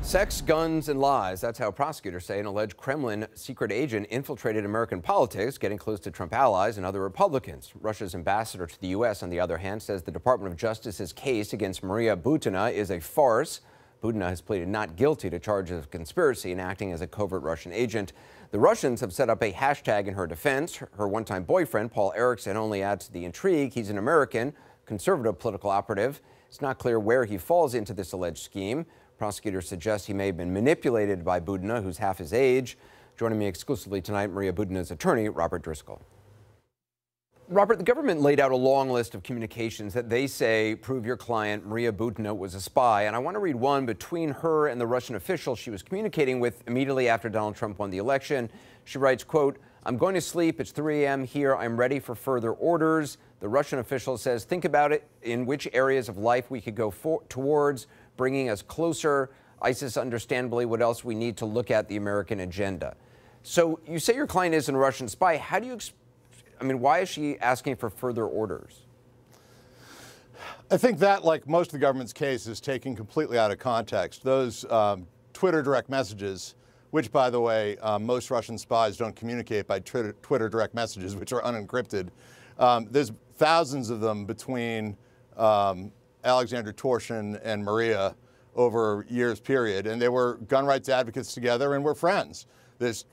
Sex, guns, and lies. That's how prosecutors say an alleged Kremlin secret agent infiltrated American politics, getting close to Trump allies and other Republicans. Russia's ambassador to the U.S., on the other hand, says the Department of Justice's case against Maria Butina is a farce. Butina has pleaded not guilty to charges of conspiracy and acting as a covert Russian agent. The Russians have set up a hashtag in her defense. Her one-time boyfriend, Paul Erickson, only adds to the intrigue. He's an American, conservative political operative. It's not clear where he falls into this alleged scheme. Prosecutors suggest he may have been manipulated by Butina, who's half his age. Joining me exclusively tonight, Maria Butina's attorney, Robert Driscoll. Robert, the government laid out a long list of communications that they say prove your client, Maria Butina, was a spy. And I want to read one between her and the Russian official she was communicating with immediately after Donald Trump won the election. She writes, quote, "I'm going to sleep. It's 3 a.m. here. I'm ready for further orders." The Russian official says, think about it, in which areas of life we could go towards bringing us closer. ISIS, understandably, what else we need to look at the American agenda. So you say your client is a Russian spy. How do you, why is she asking for further orders? I think that, like most of the government's case, is taken completely out of context. Those Twitter direct messages, which, by the way, most Russian spies don't communicate by Twitter direct messages, which are unencrypted. There's thousands of them between Alexander Torshin and Maria over years period, and they were gun rights advocates together and were friends. There's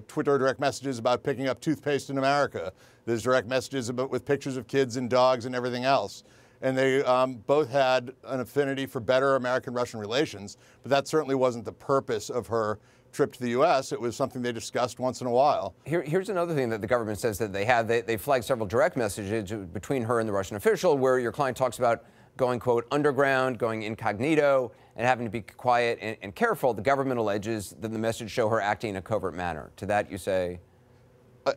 Twitter direct messages about picking up toothpaste in America. There's direct messages with pictures of kids and dogs and everything else. And they both had an affinity for better American-Russian relations, but that certainly wasn't the purpose of her trip to the U.S. It was something they discussed once in a while. Here's another thing that the government says that they had. They flagged several direct messages between her and the Russian official where your client talks about going, quote, underground, going incognito, and having to be quiet and careful. The government alleges that the message show her acting in a covert manner. To that you say?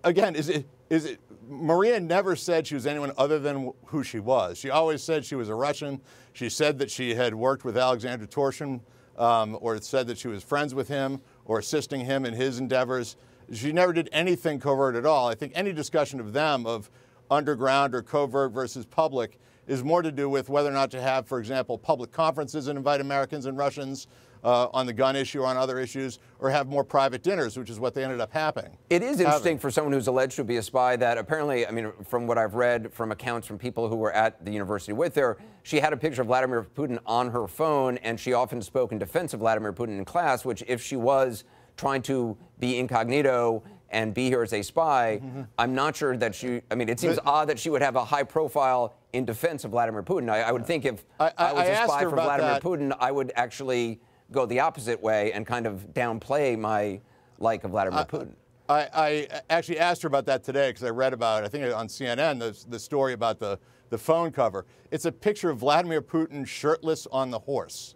Again, is it Maria never said she was anyone other than who she was. She always said she was a Russian. She said that she had worked with Alexander Torshin, or said that she was friends with him or assisting him in his endeavors. She never did anything covert at all. I think any discussion of them, of underground or covert versus public, is more to do with whether or not to have, for example, public conferences and invite Americans and Russians on the gun issue or on other issues, or have more private dinners, which is what they ended up having. It is interesting for someone who's alleged to be a spy that apparently, from what I've read from accounts from people who were at the university with her, she had a picture of Vladimir Putin on her phone, and she often spoke in defense of Vladimir Putin in class, which if she was trying to be incognito and be here as a spy, I'm not sure that she, it seems odd that she would have a high profile in defense of Vladimir Putin. I would think if I was a spy for Vladimir Putin, I would actually go the opposite way and kind of downplay my like of Vladimir Putin. I actually asked her about that today because I read about it, I think on CNN, the story about the phone cover. It's a picture of Vladimir Putin shirtless on the horse.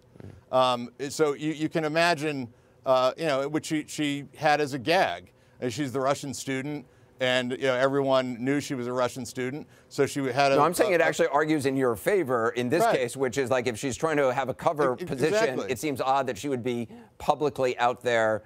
So you can imagine, which she had as a gag. She's the Russian student, and everyone knew she was a Russian student, so she had a... No, I'm saying it actually argues in your favor in this case, which is like if she's trying to have a cover position, it seems odd that she would be publicly out there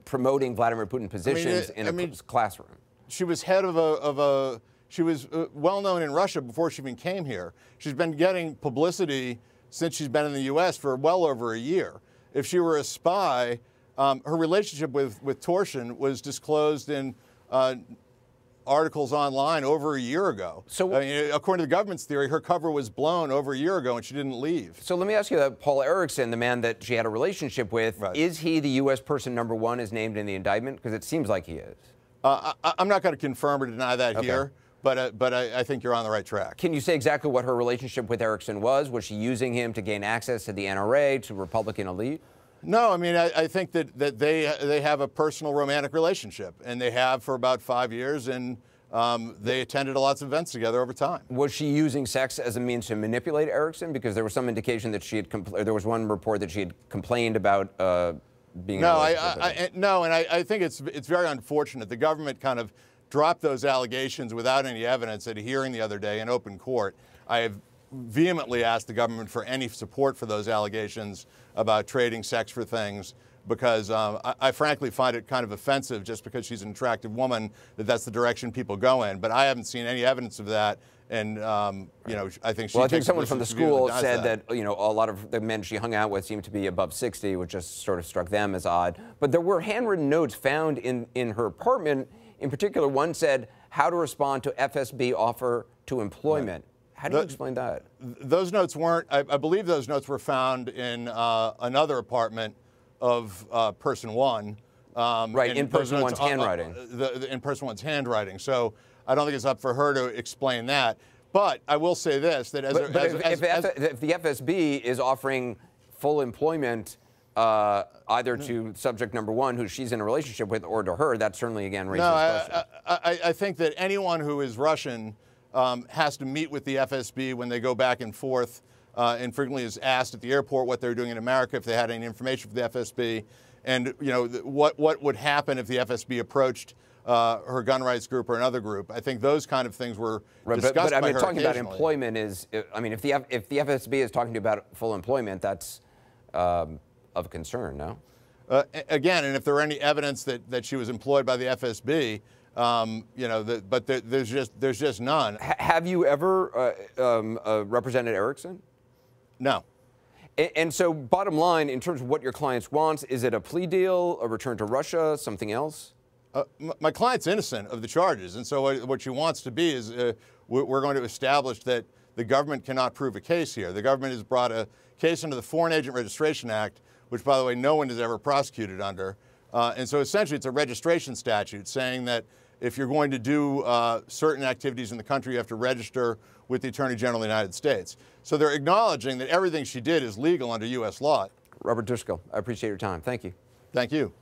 promoting Vladimir Putin positions in a classroom. She was head of she was well known in Russia before she even came here. She's been getting publicity since she's been in the U.S. for well over a year. If she were a spy, her relationship with Torshin was disclosed in articles online over a year ago. So, according to the government's theory, her cover was blown over a year ago and she didn't leave. So let me ask you that Paul Erickson, the man that she had a relationship with, is he the U.S. person #1 as named in the indictment? Because it seems like he is. I'm not going to confirm or deny that here, but I think you're on the right track. Can you say exactly what her relationship with Erickson was? Was she using him to gain access to the NRA, to Republican elite? No, I think that they have a personal romantic relationship, and they have for about 5 years, and they attended lots of events together over time. Was she using sex as a means to manipulate Erickson? Because there was some indication that she had there was one report that she had complained about being. No, I think it's very unfortunate. The government kind of dropped those allegations without any evidence at a hearing the other day in open court. I have vehemently asked the government for any support for those allegations about trading sex for things. because I frankly find it kind of offensive just because she's an attractive woman that that's the direction people go in. But I haven't seen any evidence of that. And, you know, I think she Well, I think someone from the school said that, you know, a lot of the men she hung out with seemed to be above 60, which just sort of struck them as odd. But there were handwritten notes found in her apartment. In particular, one said, how to respond to FSB offer to employment. Right. How do you explain that? Those notes weren't, I believe those notes were found in another apartment of person one. Right, in person one's handwriting. In person one's handwriting. So I don't think it's up for her to explain that. But I will say this, that if the FSB is offering full employment either to subject number one, who she's in a relationship with, or to her, that certainly, again, raises questions. I think that anyone who is Russian has to meet with the FSB when they go back and forth, and frequently is asked at the airport what they're doing in America, if they had any information from the FSB, and you know what would happen if the FSB approached her gun rights group or another group. I think those kind of things were discussed but I by mean, her talking about employment is, I mean, if the FSB is talking to you about full employment, that's of concern, no? Again, and if there were any evidence that she was employed by the FSB, you know, but there's just none. Have you ever represented Erickson? No. And so, bottom line, in terms of what your client wants, is it a plea deal, a return to Russia, something else? My client's innocent of the charges, and so what she wants to be is we're going to establish that the government cannot prove a case here. The government has brought a case under the Foreign Agent Registration Act, which, by the way, no one has ever prosecuted under. And so essentially it's a registration statute saying that if you're going to do certain activities in the country, you have to register with the Attorney General of the United States. So they're acknowledging that everything she did is legal under U.S. law. Robert Dushko, I appreciate your time. Thank you. Thank you.